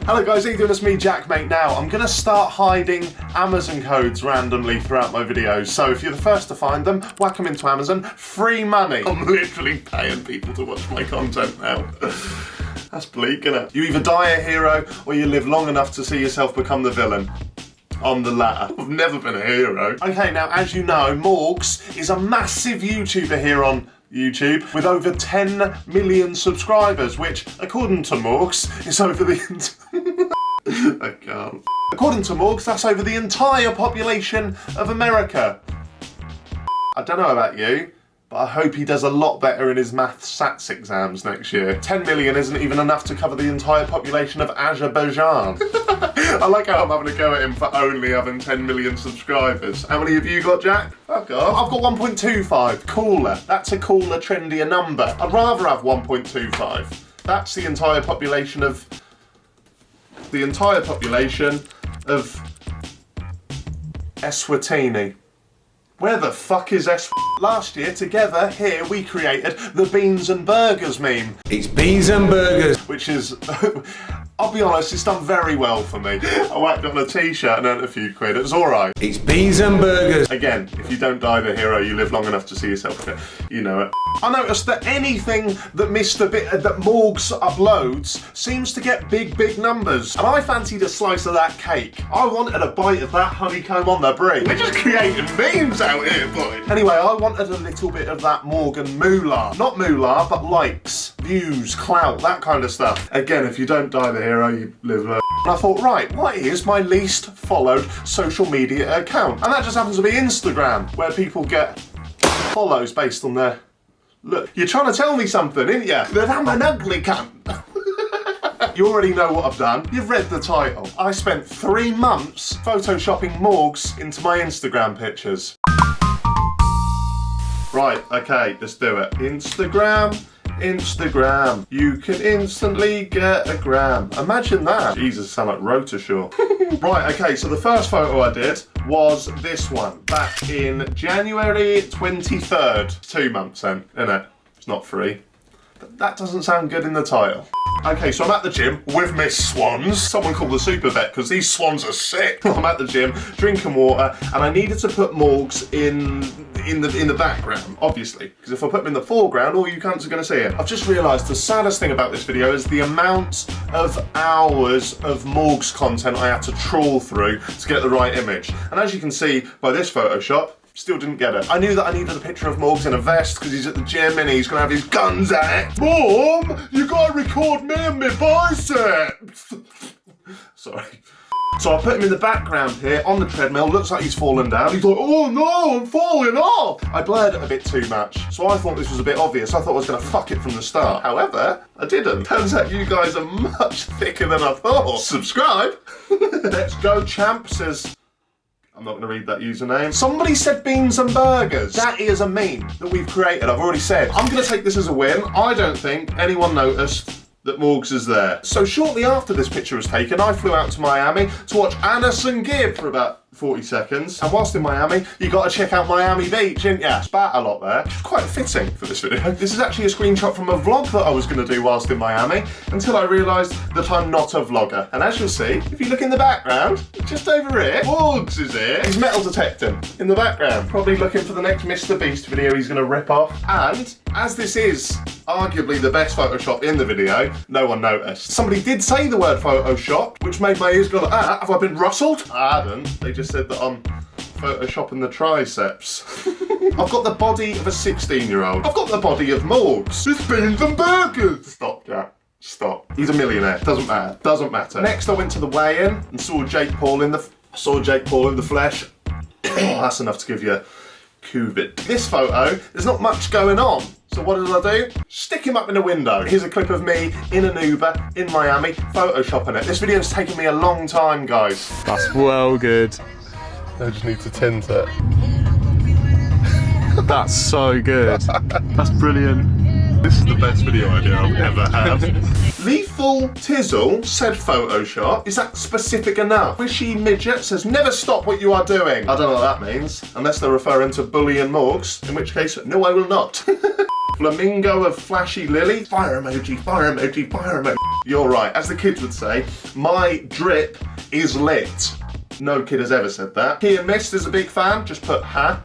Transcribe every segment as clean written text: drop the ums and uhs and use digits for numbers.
Hello guys, how you doing? It's me, JaackMaate. Now, I'm going to start hiding Amazon codes randomly throughout my videos. So if you're the first to find them, whack them into Amazon. Free money. I'm literally paying people to watch my content now. That's bleak, isn't it? You either die a hero or you live long enough to see yourself become the villain. I'm the latter. I've never been a hero. Okay, now as you know, Morgz is a massive YouTuber here on YouTube with over 10 million subscribers, which, according to Morgz, is over the I can't. According to Morgz, that's over the entire population of America. I don't know about you, but I hope he does a lot better in his maths SATs exams next year. 10 million isn't even enough to cover the entire population of Azerbaijan. I like how I'm having a go at him for only having 10 million subscribers. How many have you got, Jack? Fuck off. I've got 1.25. Cooler. That's a cooler, trendier number. I'd rather have 1.25. That's the entire population of... Eswatini. Where the fuck is Last year, together, here, we created the Beans and Burgers meme. It's beans and burgers. Which is, I'll be honest, it's done very well for me. I whacked on a t-shirt and earned a few quid. It was alright. It's beans and burgers. Again, if you don't die the hero, you live long enough to see yourself. You know it. I noticed that anything that that Morgz uploads seems to get big numbers. And I fancied a slice of that cake. I wanted a bite of that honeycomb on the brie. We're just creating memes out here, boy. Anyway, I wanted a little bit of that Morgan moolah. Not moolah, but likes, views, clout, that kind of stuff. Again, if you don't die the hero, you live low. And I thought, right, what is my least followed social media account? And that just happens to be Instagram, where people get follows based on their... Look, you're trying to tell me something, ain't ya? That I'm an ugly cunt. You already know what I've done. You've read the title. I spent 3 months photoshopping Morgz into my Instagram pictures. Right, okay, let's do it. Instagram. You can instantly get a gram. Imagine that. Jesus, sound like Rotashaw. Right, okay, so the first photo I did was this one, back in January 23rd. 2 months then, innit? It's not free. But that doesn't sound good in the title. Okay, so I'm at the gym with Miss Swans. Someone called the super vet because these swans are sick. I'm at the gym, drinking water, and I needed to put Morgz in the background, obviously, because if I put him in the foreground, all you cunts are going to see it. I've just realised the saddest thing about this video is the amount of hours of Morgz content I had to trawl through to get the right image. And as you can see by this Photoshop, still didn't get it. I knew that I needed a picture of Morgz in a vest because he's at the gym and he's going to have his guns out. Mom, you got to record me and my biceps. Sorry. So I put him in the background here on the treadmill. Looks like he's fallen down. He's like, oh no, I'm falling off. I blurred it a bit too much. So I thought this was a bit obvious. I thought I was going to fuck it from the start. However, I didn't. Turns out you guys are much thicker than I thought. Subscribe. Let's go, champ, says... I'm not going to read that username. Somebody said beans and burgers. That is a meme that we've created, I've already said. I'm going to take this as a win. I don't think anyone noticed that Morgz is there. So shortly after this picture was taken, I flew out to Miami to watch Anderson Gibb for about 40 seconds. And whilst in Miami, you got to check out Miami Beach, didn't ya? Spat a lot there. It's quite fitting for this video. This is actually a screenshot from a vlog that I was going to do whilst in Miami, until I realised that I'm not a vlogger. And as you'll see, if you look in the background, just over here, Morgz is here. He's metal detecting in the background. Probably looking for the next Mr. Beast video he's going to rip off. And as this is arguably the best Photoshop in the video, no one noticed. Somebody did say the word Photoshop, which made my ears go like, ah, have I been rustled? I hadn't. They just said that I'm photoshopping the triceps. I've got the body of a 16-year-old. I've got the body of Morgz. It's beans and burgers. Stop, Jack. Stop. He's a millionaire. Doesn't matter. Doesn't matter. Next, I went to the weigh-in and saw Jake Paul in the flesh. That's enough to give you COVID. This photo, there's not much going on. So what did I do? Stick him up in a window. Here's a clip of me in an Uber in Miami, photoshopping it. This video's taken me a long time, guys. That's well good. I just need to tint it. That's so good. That's brilliant. This is the best video idea I've ever had. Lethal Tizzle said Photoshop. Is that specific enough? Wishy Midget says never stop what you are doing. I don't know what that means, unless they're referring to Bully and Morgz, in which case, no, I will not. Flamingo of Flashy Lily. Fire emoji, fire emoji, fire emoji. You're right. As the kids would say, my drip is lit. No kid has ever said that. He and Mist is a big fan, just put ha.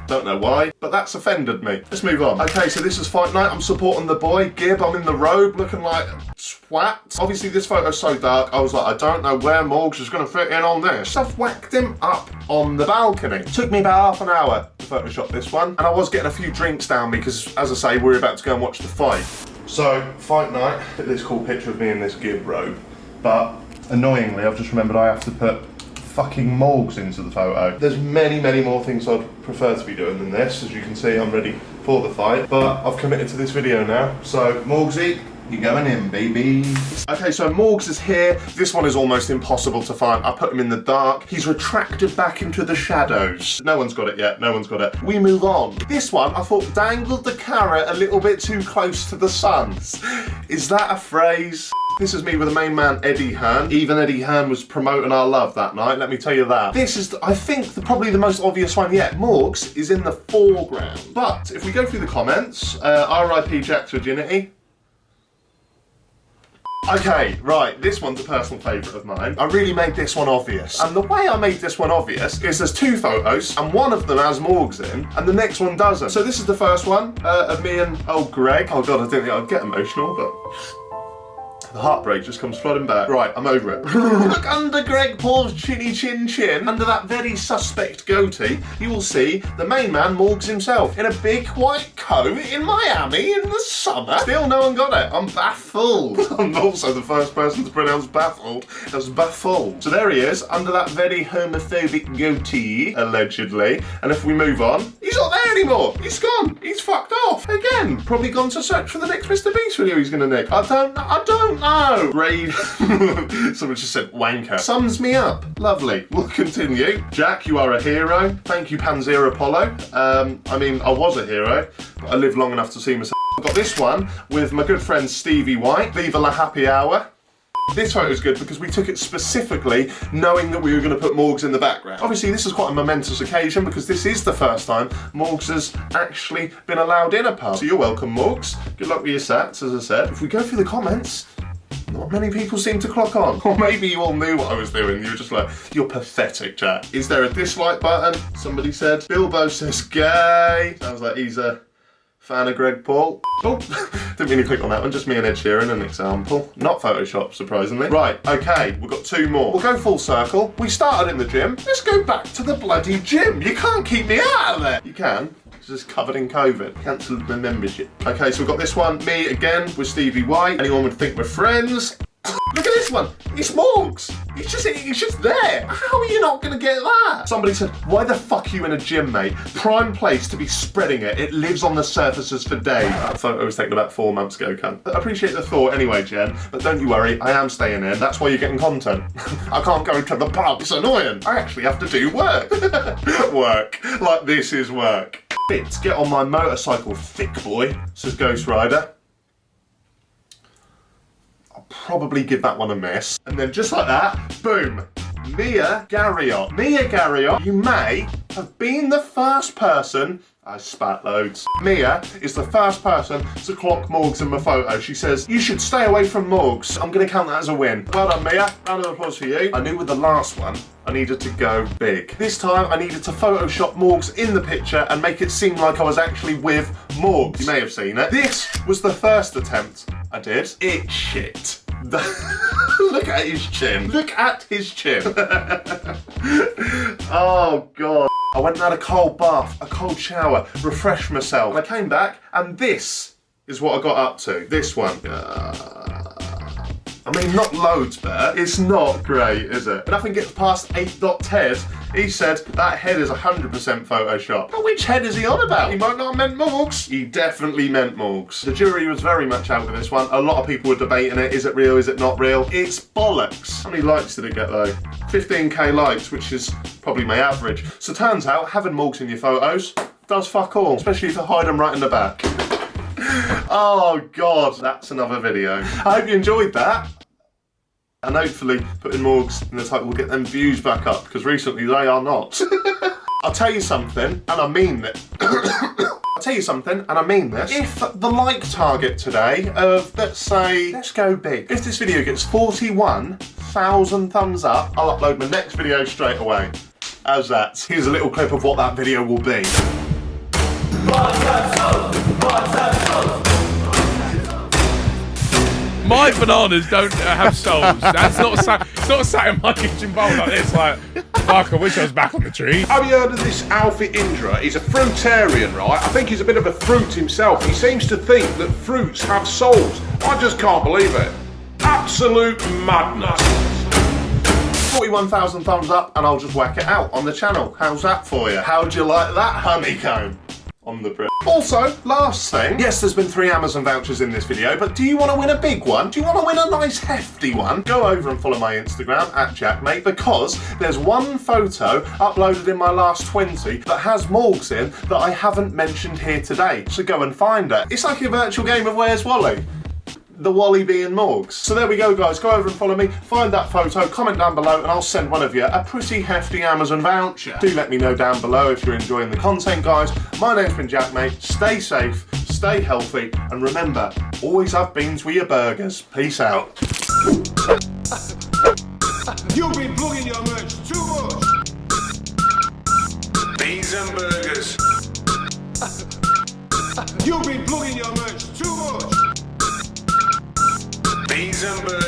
Don't know why, but that's offended me. Let's move on. Okay, so this is fight night. I'm supporting the boy, Gib. I'm in the robe, looking like a twat. Obviously, this photo's so dark, I was like, I don't know where Morgz is gonna fit in on this. I've whacked him up on the balcony. Took me about half an hour to Photoshop this one, and I was getting a few drinks down because, as I say, we're about to go and watch the fight. So, fight night. Look at this cool picture of me in this Gib robe, but annoyingly, I've just remembered I have to put fucking Morgz into the photo. There's many, many more things I'd prefer to be doing than this. As you can see, I'm ready for the fight, but I've committed to this video now. So, Morgzy, you're going in, baby. Okay, so Morgz is here. This one is almost impossible to find. I put him in the dark. He's retracted back into the shadows. No one's got it yet. No one's got it. We move on. This one, I thought, dangled the carrot a little bit too close to the sun. Is that a phrase? This is me with the main man, Eddie Hearn. Even Eddie Hearn was promoting our love that night, let me tell you that. This is, I think, probably the most obvious one yet. Morgz is in the foreground. But if we go through the comments, RIP Jack's virginity. Okay, right, this one's a personal favourite of mine. I really made this one obvious. And the way I made this one obvious is there's two photos, and one of them has Morgz in, and the next one doesn't. So this is the first one of me and old Greg. Oh God, I didn't think I'd get emotional, but the heartbreak just comes flooding back. Right, I'm over it. Look under Greg Paul's chinny chin chin, under that very suspect goatee, you will see the main man, Morgz himself, in a big white coat in Miami in the summer. Still no one got it. I'm baffled. I'm also the first person to pronounce baffled as baffled. So there he is, under that very homophobic goatee, allegedly. And if we move on, he's not there anymore. He's gone. He's fucked off. Again, probably gone to search for the next Mr. Beast video he's gonna nick. I don't know. Grade. Someone just said wanker. Sums me up. Lovely. We'll continue. Jack, you are a hero. Thank you, Panzer Apollo. I mean, I was a hero, but I lived long enough to see myself. I've got this one with my good friend Stevie White. Viva la happy hour. This photo is good because we took it specifically knowing that we were going to put Morgz in the background. Obviously, this is quite a momentous occasion because this is the first time Morgz has actually been allowed in a pub. So you're welcome, Morgz. Good luck with your sats, as I said. If we go through the comments, not many people seem to clock on. Or maybe you all knew what I was doing. You were just like, you're pathetic, Jack. Is there a dislike button? Somebody said. Bilbo says gay. Sounds like he's a fan of Greg Paul. Oh, didn't mean to click on that one. Just me and Ed Sheeran, an example. Not Photoshop, surprisingly. Right, okay, we've got two more. We'll go full circle. We started in the gym. Let's go back to the bloody gym. You can't keep me out of there. You can. It's just covered in COVID. Cancelled my membership. Okay, so we've got this one. Me again with Stevie White. Anyone would think we're friends. Look at this one. It's Morgz. He's just there. How are you not going to get that? Somebody said, why the fuck are you in a gym, mate? Prime place to be spreading it. It lives on the surfaces for days. That photo was taken about 4 months ago, cunt. I appreciate the thought anyway, Jen. But don't you worry, I am staying in. That's why you're getting content. I can't go to the pub. It's annoying. I actually have to do work. Work. Like this is work. Fit. Get on my motorcycle, thick boy, says Ghost Rider. Probably give that one a miss. And then just like that, boom, Mia Garriott. Mia Garriott, you may have been the first person, I spat loads. Mia is the first person to clock Morgz in my photo. She says, you should stay away from Morgz. I'm gonna count that as a win. Well done, Mia. Round of applause for you. I knew with the last one, I needed to go big. This time I needed to Photoshop Morgz in the picture and make it seem like I was actually with Morgz. You may have seen it. This was the first attempt I did. It's shit. Look at his chin. Look at his chin. Oh God. I went and had a cold bath, a cold shower, refreshed myself. And I came back and this is what I got up to. This one. I mean, not loads better. It's not great, is it? Nothing gets past 8.Ted. He said that head is 100% Photoshop. But which head is he on about? He might not have meant Morgz. He definitely meant Morgz. The jury was very much out with this one. A lot of people were debating it. Is it real? Is it not real? It's bollocks. How many likes did it get though? 15k likes, which is probably my average. So turns out, having Morgz in your photos does fuck all, especially if you hide them right in the back. Oh God, that's another video. I hope you enjoyed that. And hopefully putting Morgz in the title will get them views back up, because recently they are not. I'll tell you something, and I mean it. I'll tell you something, and I mean this. If the like target today of, let's say, let's go big. If this video gets 41,000 thumbs up, I'll upload my next video straight away. How's that? Here's a little clip of what that video will be. My bananas don't have souls. That's not sat in my kitchen bowl like this. Like, fuck, I wish I was back on the tree. Have you heard of this Alfie Indra? He's a fruitarian, right? I think he's a bit of a fruit himself. He seems to think that fruits have souls. I just can't believe it. Absolute madness. 41,000 thumbs up and I'll just whack it out on the channel. How's that for you? How'd you like that honeycomb? On the brick. Also, last thing, yes, there's been 3 Amazon vouchers in this video, but do you want to win a big one? Do you want to win a nice hefty one? Go over and follow my Instagram at JaackMaate, because there's one photo uploaded in my last 20 that has Morgz in that I haven't mentioned here today. So go and find it. It's like a virtual game of Where's Wally? The Wally being Morgz. So there we go, guys. Go over and follow me, find that photo, comment down below, and I'll send one of you a pretty hefty Amazon voucher. Do let me know down below if you're enjoying the content, guys. My name's been JaackMaate. Stay safe, stay healthy, and remember, always have beans with your burgers. Peace out. You've been plugging your merch too much. Beans and burgers. You've been plugging your merch too much. Beans and burgers.